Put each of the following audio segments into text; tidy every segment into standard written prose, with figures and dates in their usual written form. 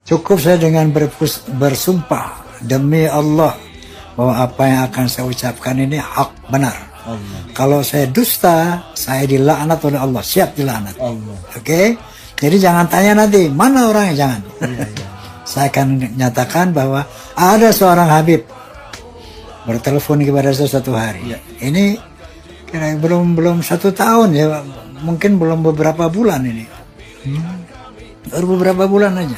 Cukup saya dengan bersumpah demi Allah bahwa apa yang akan saya ucapkan ini hak benar. Allah. Kalau saya dusta, saya dilaknat oleh Allah, siap dilaknat. Oke? Jadi jangan tanya nanti mana orangnya, jangan. Saya akan nyatakan bahwa ada seorang Habib bertelepon kepada saya satu hari. Ini kira belum 1 tahun ya, mungkin belum beberapa bulan ini. Baru beberapa bulan aja.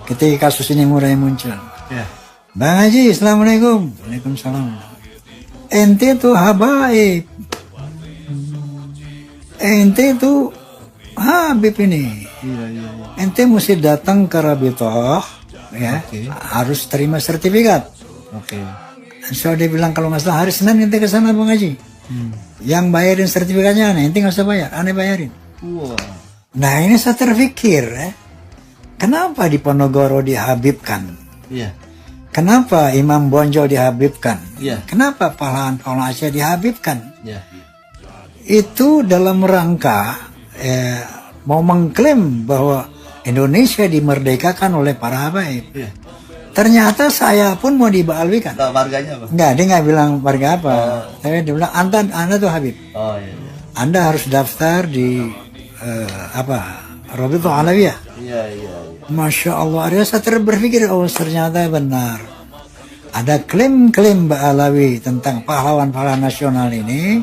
Ketika kasus ini mulai muncul. Bang Haji, Assalamualaikum. Waalaikumsalam. Ente tuh habaib. Ente tuh Habib ini. Ente mesti datang ke Rabitoh, ya. Harus terima sertifikat. So dia bilang kalau nggak salah hari Senin ente ke sana Bang Haji. Yang bayarin sertifikatnya ente nggak usah bayar, aneh bayarin. Nah ini saya terpikir, kenapa di Ponorogo dihabibkan? Kenapa Imam Bonjol dihabibkan? Kenapa pahlawan-pahlawan Aceh dihabibkan? Itu dalam rangka mau mengklaim bahwa Indonesia dimerdekakan oleh para habaib. Ternyata saya pun mau dibaalwikan. Warganya apa? Enggak, dia nggak bilang warga apa. Tapi dia bilang Anda tuh Habib. Anda harus daftar di Rabithah Alawiyah. Masya Allah, saya berpikir, oh ternyata benar. Ada klaim-klaim Mbak Alawi tentang pahlawan-pahlawan nasional ini.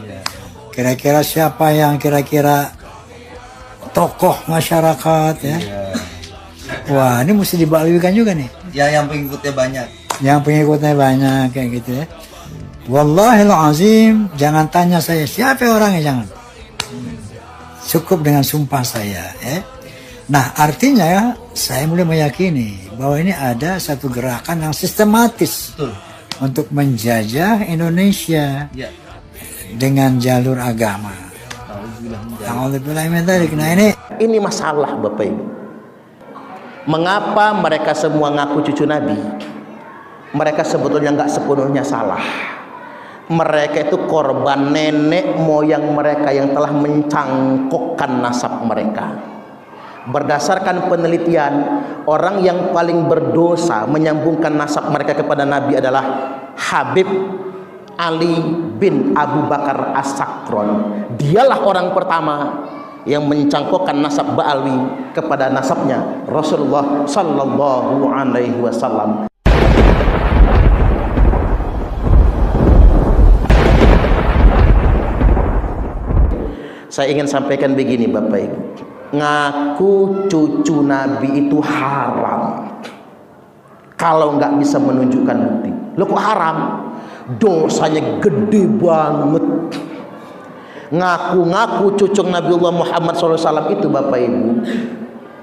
Kira-kira siapa yang kira-kira tokoh masyarakat ya? Wah, ini mesti dibalawikan juga nih. Ya, yang pengikutnya banyak. Yang pengikutnya banyak kayak gitu ya. Wallahil azim, jangan tanya saya siapa orangnya, jangan. Cukup dengan sumpah saya ya. Nah artinya ya, saya mulai meyakini bahwa ini ada satu gerakan yang sistematis untuk menjajah Indonesia dengan jalur agama. Nah ini masalah Bapak Ibu. Mengapa mereka semua ngaku cucu Nabi? Mereka sebetulnya nggak sepenuhnya salah. Mereka itu korban nenek moyang mereka yang telah mencangkokkan nasab mereka. Berdasarkan penelitian, orang yang paling berdosa menyambungkan nasab mereka kepada Nabi adalah Habib Ali bin Abu Bakar As-Sakron. Dialah orang pertama yang mencangkokkan nasab Ba'alwi kepada nasabnya Rasulullah Sallallahu Alaihi Wasallam. Saya ingin sampaikan begini Bapak Ibu, ngaku cucu Nabi itu haram kalau nggak bisa menunjukkan bukti. Loh kok haram? Dosanya gede banget. Ngaku-ngaku cucu Nabiullah Muhammad SAW itu Bapak Ibu,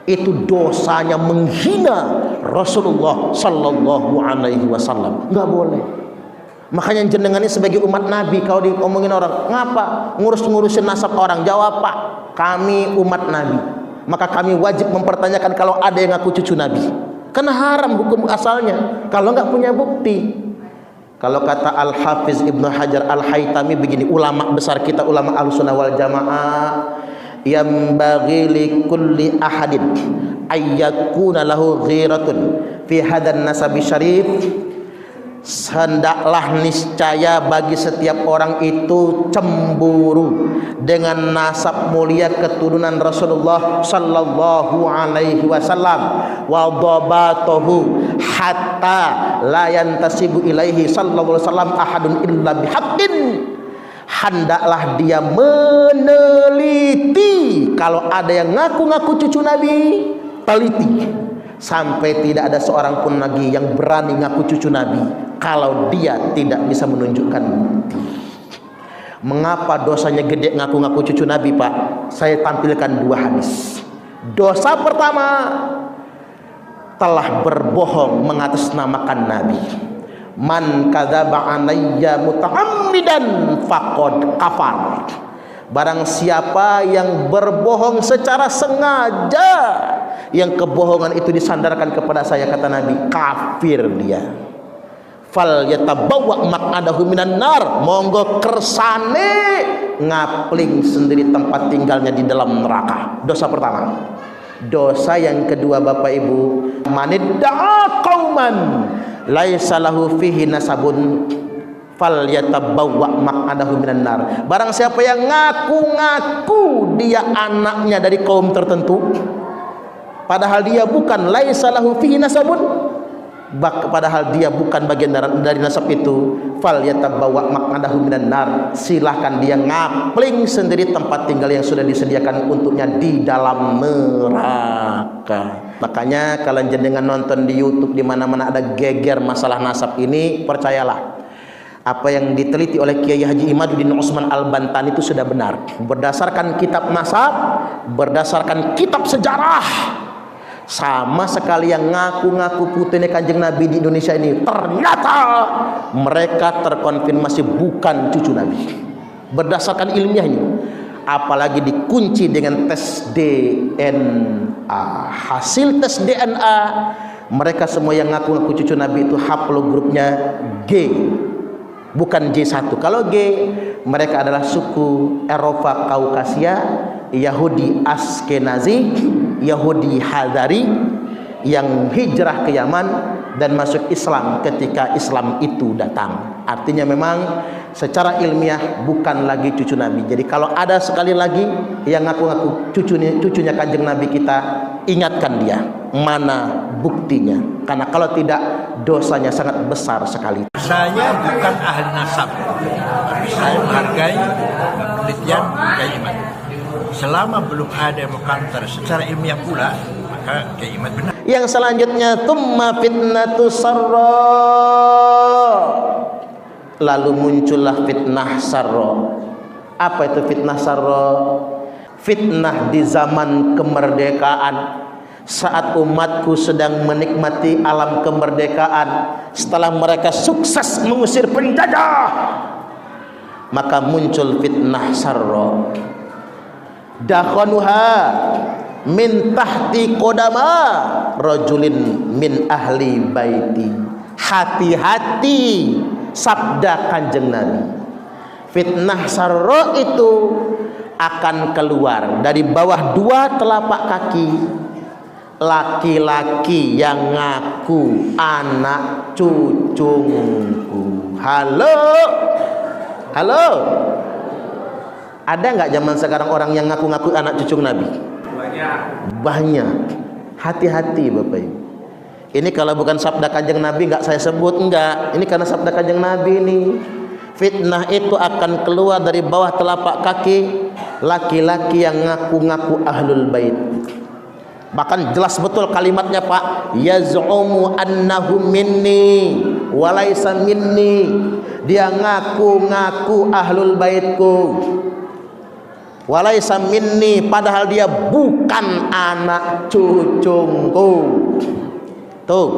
itu dosanya menghina Rasulullah Sallallahu Alaihi Wasallam. Nggak boleh. Makanya jenengan ini sebagai umat Nabi, kalau diomongin orang, ngapa ngurus-ngurusin nasab orang? Jawab, Pak, kami umat Nabi, maka kami wajib mempertanyakan kalau ada yang ngaku cucu Nabi, karena haram hukum asalnya kalau nggak punya bukti. Kalau kata Al-Hafiz Ibnu Hajar Al-Haytami begini, ulama besar kita, ulama Ahlussunnah wal Jamaah, yambaghi li kulli ahadin ayyakuna lahu ghiratun fi hadan nasabi syarif. Hendaklah niscaya bagi setiap orang itu cemburu dengan nasab mulia keturunan Rasulullah Sallallahu Alaihi Wasallam, wa dhabatuhu hatta la yantasibu ilaihi Sallallahu Alaihi Wasallam ahadun illa bihaqqin. Hendaklah dia meneliti kalau ada yang ngaku-ngaku cucu Nabi, teliti sampai tidak ada seorang pun lagi yang berani ngaku cucu Nabi kalau dia tidak bisa menunjukkan bukti. Mengapa dosanya gede ngaku-ngaku cucu Nabi, Pak? Saya tampilkan 2 hadis. Dosa pertama, telah berbohong mengatasnamakan Nabi. Man kadzaba alayya muta'ammidan faqad kafar. Barang siapa yang berbohong secara sengaja, yang kebohongan itu disandarkan kepada saya, kata Nabi, kafir dia. Fal yatabawwa maq'adahu minan nar, monggo kersane ngapling sendiri tempat tinggalnya di dalam neraka. Dosa pertama. Dosa yang kedua Bapak Ibu, manidda'a qauman laisa lahu fihi nasabun falyatabawwa maq'adahu minan nar. Barang siapa yang ngaku-ngaku dia anaknya dari kaum tertentu, padahal dia bukan, laisa lahu fihi nasabun, padahal dia bukan bagian dari nasab itu, falyatabawwa maq'adahu minan nar, silahkan dia ngapling sendiri tempat tinggal yang sudah disediakan untuknya di dalam neraka. Makanya kalau jenengan nonton di YouTube di mana-mana ada geger masalah nasab ini, percayalah, apa yang diteliti oleh Kiai Haji Imaduddin Utsman Al-Bantani itu sudah benar. Berdasarkan kitab nasab, berdasarkan kitab sejarah, sama sekali yang ngaku-ngaku putrinya Kanjeng Nabi di Indonesia ini, ternyata mereka terkonfirmasi bukan cucu Nabi. Berdasarkan ilmiahnya, apalagi dikunci dengan tes DNA. Hasil tes DNA, mereka semua yang ngaku-ngaku cucu Nabi itu haplogrupnya G, bukan J1. Kalau G, mereka adalah suku Eropa Kaukasia, Yahudi Askenazi, Yahudi Hadari, yang hijrah ke Yaman dan masuk Islam ketika Islam itu datang. Artinya memang secara ilmiah bukan lagi cucu Nabi. Jadi kalau ada sekali lagi yang ngaku-ngaku cucunya Kanjeng Nabi kita, ingatkan dia, mana buktinya? Karena kalau tidak, dosanya sangat besar sekali. Saya bukan ahli nasab, tapi saya menghargai penelitian Kiai Imad. Selama belum ada yang mengkantar secara ilmiah pula, maka Kiai Imad benar. Yang selanjutnya, tumma fitnatu sarra, lalu muncullah fitnah sarra. Apa itu fitnah sarra? Fitnah di zaman kemerdekaan, saat umatku sedang menikmati alam kemerdekaan, setelah mereka sukses mengusir penjajah, maka muncul fitnah sarra. Dakhanuha min tahti qodama rajulin min ahli baiti. Hati-hati, sabda Kanjeng Nabi, fitnah sarra itu akan keluar dari bawah dua telapak kaki laki-laki yang ngaku anak cucuku. Halo, halo, ada nggak zaman sekarang orang yang ngaku-ngaku anak cucu Nabi? Banyak. Hati-hati Bapak Ibu. Ini kalau bukan sabda Kanjeng Nabi nggak saya sebut, enggak. Ini karena sabda Kanjeng Nabi ini. Fitnah itu akan keluar dari bawah telapak kaki laki-laki yang ngaku-ngaku ahlul bait. Bahkan jelas betul kalimatnya Pak, yaz'umu annahu minni walaysa minni. Dia ngaku-ngaku ahlul baitku, walaysa minni, padahal dia bukan anak cucuku. Tuh,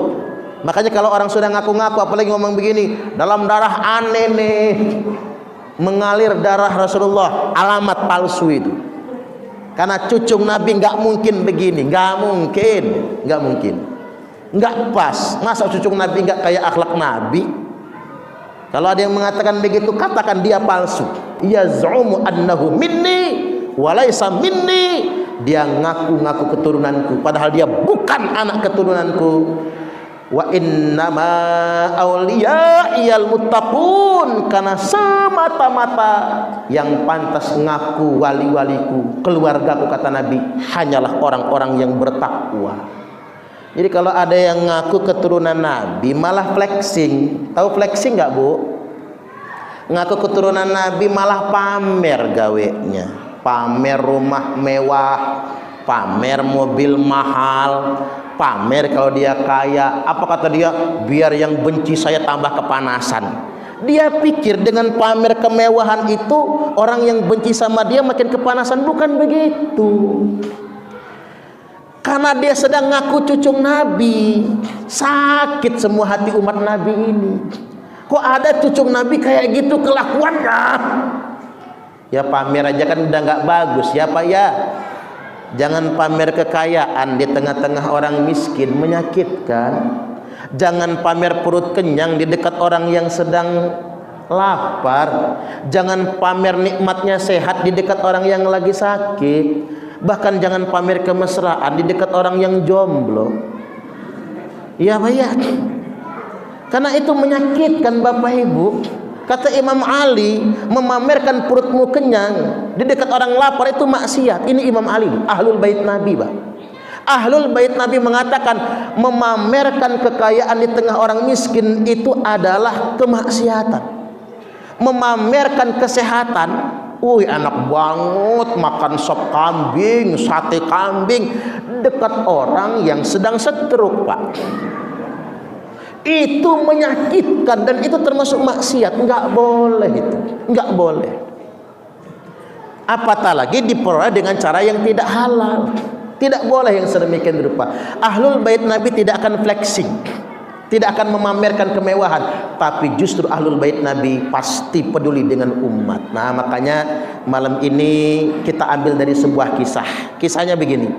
makanya kalau orang sudah ngaku-ngaku, apalagi ngomong begini, dalam darah aneh nih mengalir darah Rasulullah, alamat palsu itu. Karena cucu Nabi nggak mungkin begini, nggak mungkin, nggak pas. Masa cucu Nabi nggak kayak akhlak Nabi? Kalau ada yang mengatakan begitu, katakan dia palsu. Yaz'umu annahu minni walaysa minni. Dia ngaku-ngaku keturunanku, padahal dia bukan anak keturunanku. Wa innama awliyaiyal muttaqun, karena semata-mata yang pantas ngaku wali-waliku, keluargaku, kata Nabi, hanyalah orang-orang yang bertakwa. Jadi kalau ada yang ngaku keturunan Nabi malah flexing. Tahu flexing nggak Bu? Ngaku keturunan Nabi malah pamer gawenya, pamer rumah mewah, pamer mobil mahal, pamer kalau dia kaya. Apa kata dia? Biar yang benci saya tambah kepanasan. Dia pikir dengan pamer kemewahan itu orang yang benci sama dia makin kepanasan. Bukan begitu. Karena dia sedang ngaku cucu Nabi. Sakit semua hati umat Nabi ini. Kok ada cucu Nabi kayak gitu kelakuannya? Ya pamer aja kan udah nggak bagus ya Pak ya. Jangan pamer kekayaan di tengah-tengah orang miskin, menyakitkan. Jangan pamer perut kenyang di dekat orang yang sedang lapar. Jangan pamer nikmatnya sehat di dekat orang yang lagi sakit. Bahkan jangan pamer kemesraan di dekat orang yang jomblo. Ya bayar. Karena itu menyakitkan Bapak Ibu. Kata Imam Ali, memamerkan perutmu kenyang di dekat orang lapar itu maksiat. Ini Imam Ali, Ahlul Bait Nabi, Pak. Ahlul Bait Nabi mengatakan memamerkan kekayaan di tengah orang miskin itu adalah kemaksiatan. Memamerkan kesehatan, anak banget makan sop kambing, sate kambing dekat orang yang sedang stroke, Pak. Itu menyakitkan dan itu termasuk maksiat. Enggak boleh itu, enggak boleh. Apatah lagi diperoleh dengan cara yang tidak halal. Tidak boleh yang sedemikian rupa. Ahlul Bait Nabi tidak akan flexing, tidak akan memamerkan kemewahan, tapi justru Ahlul Bait Nabi pasti peduli dengan umat. Nah, makanya malam ini kita ambil dari sebuah kisah. Kisahnya begini.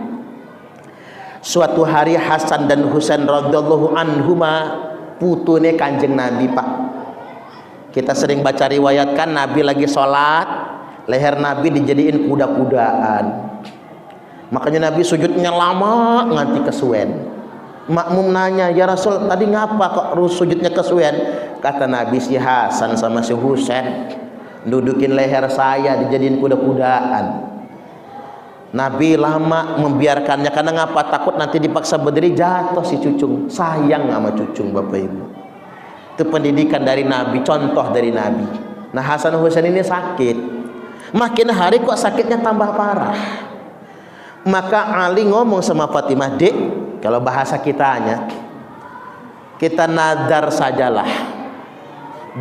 Suatu hari Hasan dan Husain radhiyallahu anhuma, putune Kanjeng Nabi, Pak. Kita sering baca riwayat kan, Nabi lagi sholat, leher Nabi dijadiin kuda-kudaan. Makanya Nabi sujudnya lama nganti kesuwen. Makmum nanya, ya Rasul, tadi ngapa kok sujudnya kesuwen? Kata Nabi, si Hasan sama si Husain dudukin leher saya dijadiin kuda-kudaan. Nabi lama membiarkannya karena ngapa? Takut nanti dipaksa berdiri jatuh si cucung. Sayang sama cucung, Bapak Ibu. Itu pendidikan dari Nabi, contoh dari Nabi. Nah, Hasan Husain ini sakit. Makin hari kok sakitnya tambah parah. Maka Ali ngomong sama Fatimah, "Dek, kalau bahasa kitanya, kita nadar sajalah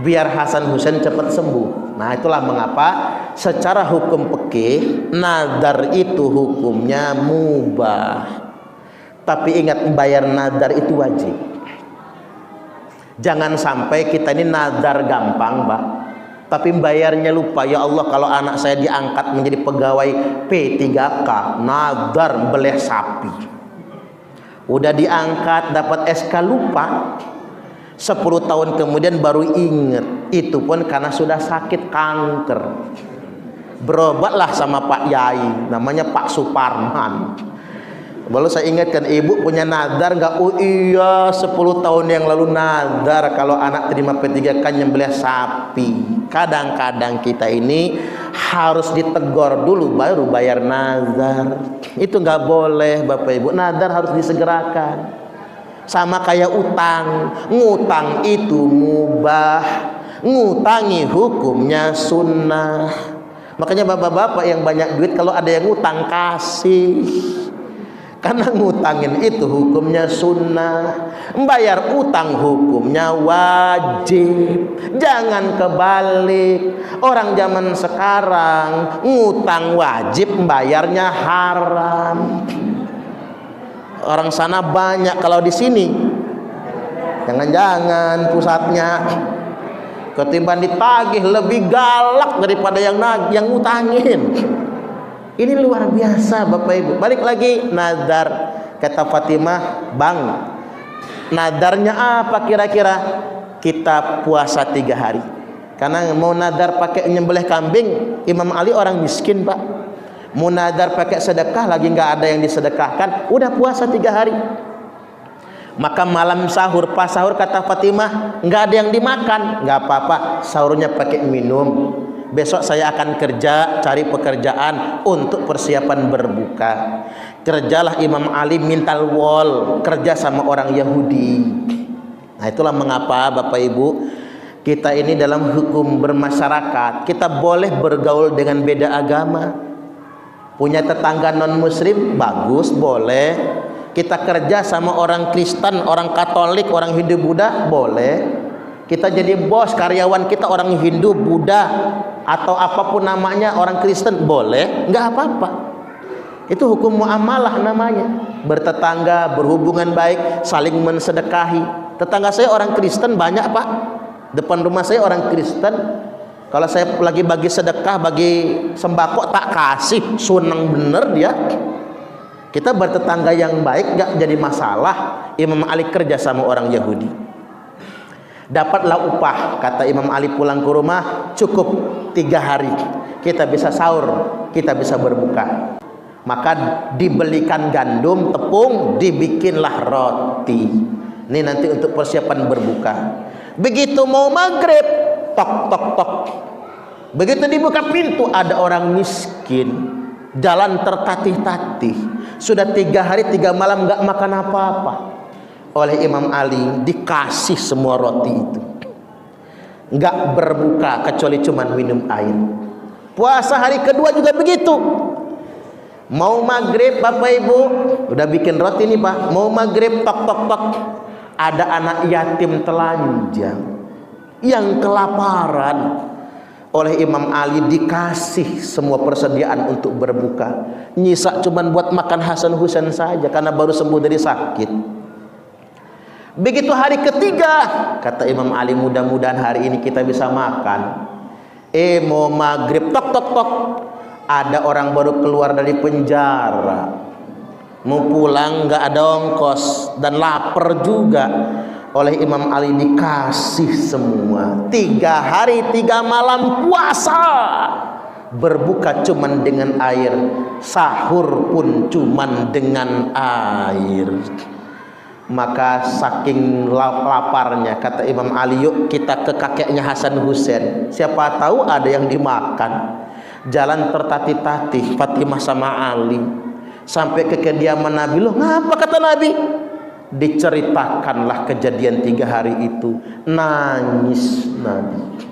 biar Hasan Husain cepat sembuh." Nah, itulah mengapa secara hukum fikih nadar itu hukumnya mubah. Tapi ingat, membayar nadar itu wajib. Jangan sampai kita ini nadar gampang, Pak, tapi bayarnya lupa. Ya Allah, kalau anak saya diangkat menjadi pegawai P3K, nadar beleh sapi. Udah diangkat, dapat SK, lupa. 10 tahun kemudian baru ingat. Itu pun karena sudah sakit kanker. Berobatlah sama Pak Yai, namanya Pak Suparman. Baru saya ingatkan, ibu punya nadar nggak? Oh iya, 10 tahun yang lalu nadar kalau anak terima P3 kan nyembelih sapi. Kadang-kadang kita ini harus ditegur dulu baru bayar nadar. Itu nggak boleh, Bapak Ibu. Nadar harus disegerakan. Sama kayak utang. Ngutang itu mubah, ngutangi hukumnya sunnah. Makanya bapak-bapak yang banyak duit, kalau ada yang ngutang kasih. Karena ngutangin itu hukumnya sunnah. Membayar utang hukumnya wajib. Jangan kebalik. Orang zaman sekarang ngutang wajib, membayarnya haram. Orang sana banyak, kalau di sini jangan-jangan pusatnya ketimbang ditagih lebih galak daripada yang ngutangin. Ini luar biasa, Bapak Ibu. Balik lagi nadar. Kata Fatimah, "Bang, nadarnya apa kira-kira?" Kita puasa 3 hari. Karena mau nadar pakai nyembelih kambing, Imam Ali orang miskin, Pak. Mau nadar pakai sedekah lagi nggak ada yang disedekahkan, udah puasa 3 hari. Maka malam sahur, pas sahur kata Fatimah, nggak ada yang dimakan, nggak apa-apa, sahurnya pakai minum. Besok saya akan kerja, cari pekerjaan untuk persiapan berbuka. Kerjalah Imam Ali mintal wall, kerja sama orang Yahudi. Nah, itulah mengapa Bapak Ibu, kita ini dalam hukum bermasyarakat, kita boleh bergaul dengan beda agama. Punya tetangga non muslim, bagus, boleh. Kita kerja sama orang Kristen, orang Katolik, orang Hindu Buddha, boleh. Kita jadi bos, karyawan kita orang Hindu, Buddha, atau apapun namanya, orang Kristen, boleh, nggak apa-apa. Itu hukum muamalah namanya. Bertetangga, berhubungan baik, saling mensedekahi. Tetangga saya orang Kristen banyak, Pak. Depan rumah saya orang Kristen. Kalau saya lagi bagi sedekah, bagi sembako, tak kasih, seneng bener dia. Kita bertetangga yang baik, nggak jadi masalah. Imam Ali kerja sama orang Yahudi. Dapatlah upah, kata Imam Ali pulang ke rumah, cukup 3 hari. Kita bisa sahur, kita bisa berbuka. Maka dibelikan gandum, tepung, dibikinlah roti. Ini nanti untuk persiapan berbuka. Begitu mau maghrib, tok tok tok. Begitu dibuka pintu, ada orang miskin, jalan tertatih-tatih, sudah 3 hari 3 malam nggak makan apa-apa. Oleh Imam Ali dikasih semua roti itu, nggak berbuka kecuali cuman minum air. Puasa hari kedua juga begitu. Mau maghrib Bapak Ibu udah bikin roti nih Pak, mau maghrib tok tok tok, ada anak yatim telanjang yang kelaparan. Oleh Imam Ali dikasih semua persediaan untuk berbuka, nyisa cuman buat makan Hasan Husain saja karena baru sembuh dari sakit. Begitu hari ketiga, kata Imam Ali, mudah-mudahan hari ini kita bisa makan. Mau maghrib tok tok tok, ada orang baru keluar dari penjara, mau pulang nggak ada ongkos dan lapar juga. Oleh Imam Ali dikasih semua. 3 hari 3 malam puasa, berbuka cuman dengan air, sahur pun cuman dengan air. Maka saking laparnya, kata Imam Ali, yuk kita ke kakeknya Hasan Husain, siapa tahu ada yang dimakan. Jalan tertatih-tatih Fatimah sama Ali sampai ke kediaman Nabi. Loh, ngapa kata Nabi? Diceritakanlah kejadian 3 hari itu. Nangis Nabi.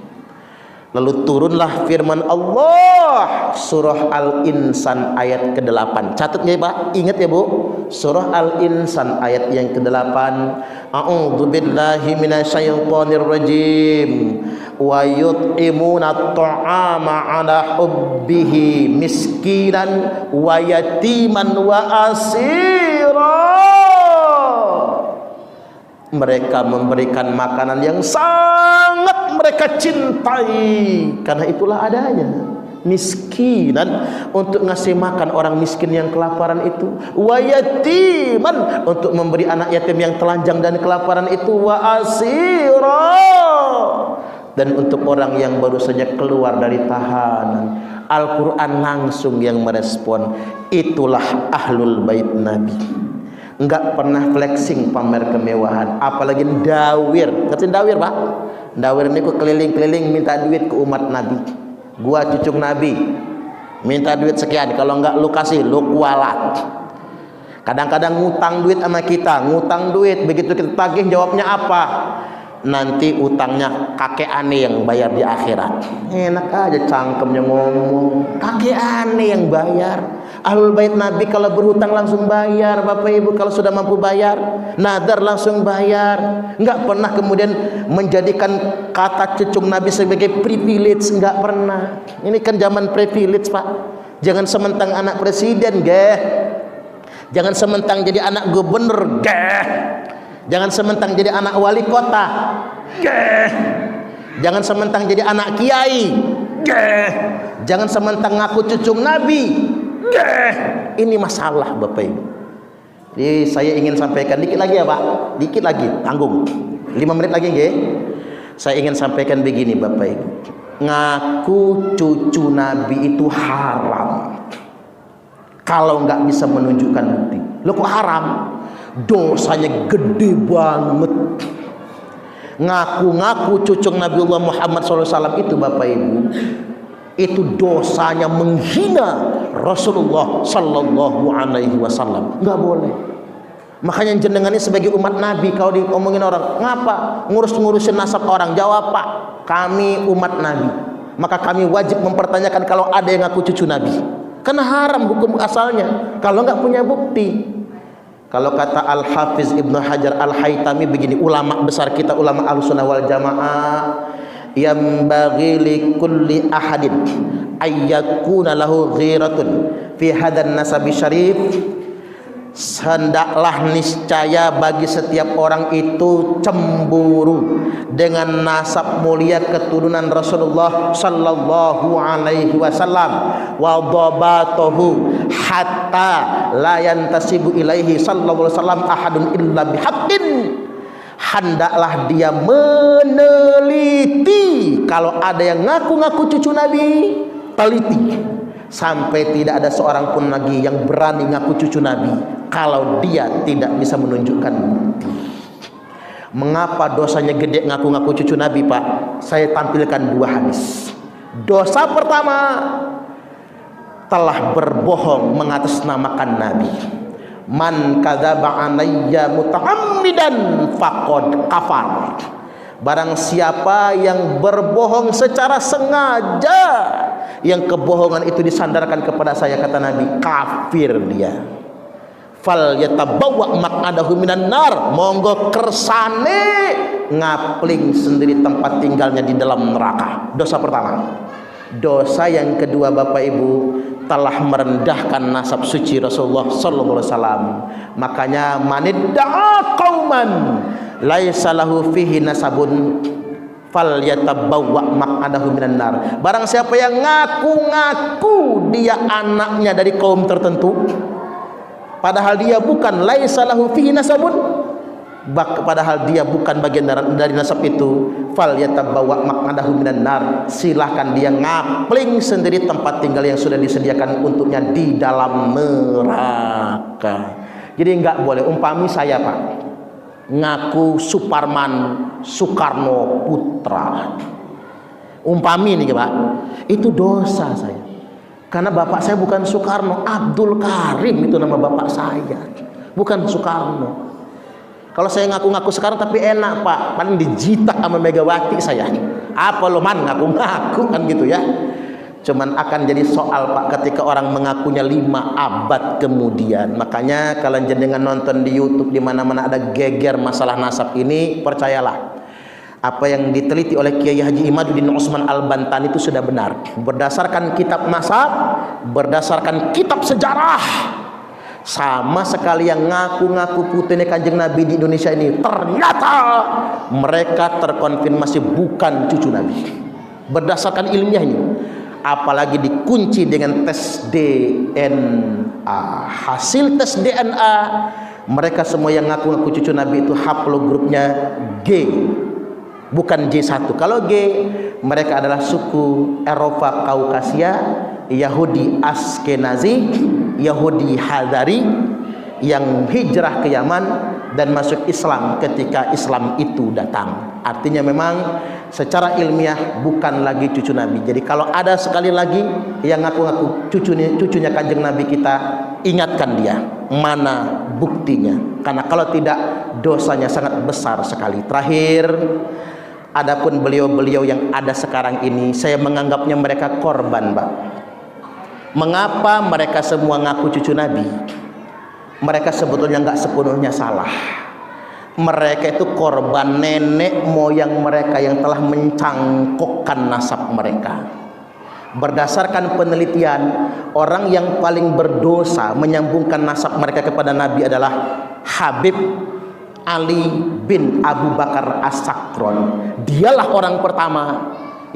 Lalu turunlah firman Allah, surah Al-Insan ayat ke-8. Catat ya Pak, ingat ya Bu, surah Al-Insan ayat yang ke-8. A'udzubillahi minasyaitonir rajim. Wa yut'imuna at-ta'ama 'ala hubbihi miskinan wa yatiman wa asira. Mereka memberikan makanan yang sangat mereka cintai, karena itulah adanya miskinan, untuk ngasih makan orang miskin yang kelaparan itu, wa yatiman, untuk memberi anak yatim yang telanjang dan kelaparan itu, wa asira, dan untuk orang yang baru saja keluar dari tahanan. Al-Quran langsung yang merespon, itulah ahlul bait Nabi. Enggak pernah flexing pamer kemewahan, apalagi dawir. Ngertiin dawir Pak? Dawir ini ku keliling-keliling minta duit ke umat Nabi. Gua cucuk Nabi, minta duit sekian, kalau enggak lu kasih, lu kualat. Kadang-kadang ngutang duit sama kita, ngutang duit, begitu kita tagih jawabnya apa? Nanti utangnya kakek aneh yang bayar di akhirat. Enak aja cangkemnya ngomong, kakek aneh yang bayar. Ahlul bait Nabi kalau berhutang langsung bayar Bapak Ibu, kalau sudah mampu bayar, nadar langsung bayar. Enggak pernah kemudian menjadikan kata cucung Nabi sebagai privilege, enggak pernah. Ini kan zaman privilege Pak. Jangan sementang anak presiden geh, jangan sementang jadi anak gubernur geh, jangan sementang jadi anak wali kota geh, jangan sementang jadi anak kiai geh, jangan sementang ngaku cucung Nabi geh. Ini masalah Bapak Ibu. Jadi saya ingin sampaikan dikit lagi ya Pak, dikit lagi, tanggung 5 menit lagi nggih. Saya ingin sampaikan begini Bapak Ibu, ngaku cucu Nabi itu haram kalau nggak bisa menunjukkan bukti. Loh kok haram? Dosanya gede banget. Ngaku-ngaku cucu Nabiullah Muhammad SAW itu Bapak Ibu, itu dosanya menghina Rasulullah Sallallahu Alaihi Wasallam. Nggak boleh. Makanya jenengan ini sebagai umat Nabi, kalau diomongin orang, ngapa ngurus-ngurusin nasab orang? Jawab Pak, kami umat Nabi, maka kami wajib mempertanyakan kalau ada yang ngaku cucu Nabi, karena haram hukum asalnya kalau nggak punya bukti. Kalau kata Al-Hafiz Ibnu Hajar Al-Haytami begini, ulama besar kita, ulama Ahlussunnah wal Jamaah, yambaghi li kulli ahadin ayyakuna lahu ghiratun fi hadan nasabi syarif. Hendaklah niscaya bagi setiap orang itu cemburu dengan nasab mulia keturunan Rasulullah Sallallahu Alaihi Wasallam, wa dhabatuhu hatta la yantasibu ilaihi Sallallahu Alaihi Wasallam ahadun illa bihaqqin. Hendaklah dia meneliti, kalau ada yang ngaku-ngaku cucu Nabi, teliti. sampai tidak ada seorang pun lagi yang berani ngaku cucu Nabi kalau dia tidak bisa menunjukkan bukti. Mengapa dosanya gede ngaku-ngaku cucu Nabi, Pak? Saya tampilkan 2 hadis. Dosa pertama, telah berbohong mengatasnamakan Nabi. Man kadzaba alayya muta'ammidan faqad kafar. Barang siapa yang berbohong secara sengaja, yang kebohongan itu disandarkan kepada saya, kata Nabi, kafir dia. Fal yatabawwa maq'adahu minan nar, monggo kersane ngapling sendiri tempat tinggalnya di dalam neraka. Dosa pertama. Dosa yang kedua, Bapak Ibu, telah merendahkan nasab suci Rasulullah sallallahu alaihi wasallam. Makanya manidda'a qauman laisa lahu fihi nasabun fal yatabawwa maq'adahu minan nar. Barang siapa yang ngaku-ngaku dia anaknya dari kaum tertentu, padahal dia bukan, laisa lahu fihi nasabun, padahal dia bukan bagian dari nasab itu, fal yatabawwa maq'adahu minan nar, silahkan dia ngapling sendiri tempat tinggal yang sudah disediakan untuknya di dalam neraka. Jadi enggak boleh, umpami saya, Pak, ngaku Suparman Soekarno Putra, umpami nih, Pak, itu dosa saya. Karena bapak saya bukan Soekarno, Abdul Karim itu nama bapak saya, bukan Soekarno. Kalau saya ngaku-ngaku sekarang tapi enak, Pak, paling dijitak sama Megawati saya. Apa lo man ngaku-ngaku kan gitu ya. Cuman akan jadi soal, Pak, ketika orang mengakunya 5 abad kemudian. Makanya kalau jenengan nonton di YouTube di mana-mana ada geger masalah nasab ini, percayalah, apa yang diteliti oleh Kiai Haji Imaduddin Utsman Al-Bantani itu sudah benar. Berdasarkan kitab nasab, berdasarkan kitab sejarah, sama sekali yang ngaku-ngaku putrinya Kanjeng Nabi di Indonesia ini, ternyata mereka terkonfirmasi bukan cucu Nabi. Berdasarkan ilmiahnya, apalagi dikunci dengan tes DNA. Hasil tes DNA, mereka semua yang ngaku-ngaku cucu Nabi itu haplogrupnya G, bukan J1. Kalau G, mereka adalah suku Eropa Kaukasia, Yahudi Askenazi, Yahudi Hadari, yang hijrah ke Yaman dan masuk Islam ketika Islam itu datang. Artinya memang secara ilmiah bukan lagi cucu Nabi. Jadi kalau ada sekali lagi yang ngaku-ngaku cucunya Kanjeng Nabi, kita ingatkan dia, mana buktinya? Karena kalau tidak, dosanya sangat besar sekali. Terakhir, adapun beliau-beliau yang ada sekarang ini, saya menganggapnya mereka korban, Pak. Mengapa mereka semua ngaku cucu Nabi? Mereka sebetulnya nggak sepenuhnya salah. Mereka itu korban nenek moyang mereka yang telah mencangkokkan nasab mereka. Berdasarkan penelitian, orang yang paling berdosa menyambungkan nasab mereka kepada Nabi adalah Habib Ali bin Abu Bakar As-Sakron. Dialah orang pertama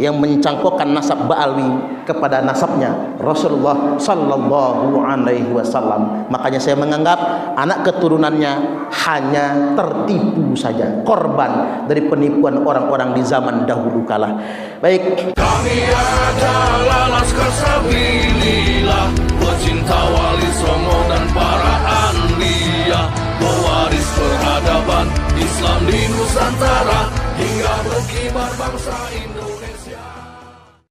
yang mencangkokkan nasab Ba'alwi kepada nasabnya Rasulullah sallallahu alaihi wasallam. Makanya saya menganggap anak keturunannya hanya tertipu saja, korban dari penipuan orang-orang di zaman dahulu kala. Baik, kami adalah laskar sabilillah, pecinta wali songo dan para anbiya, pewaris peradaban Islam di Nusantara hingga berkibar bangsa ini.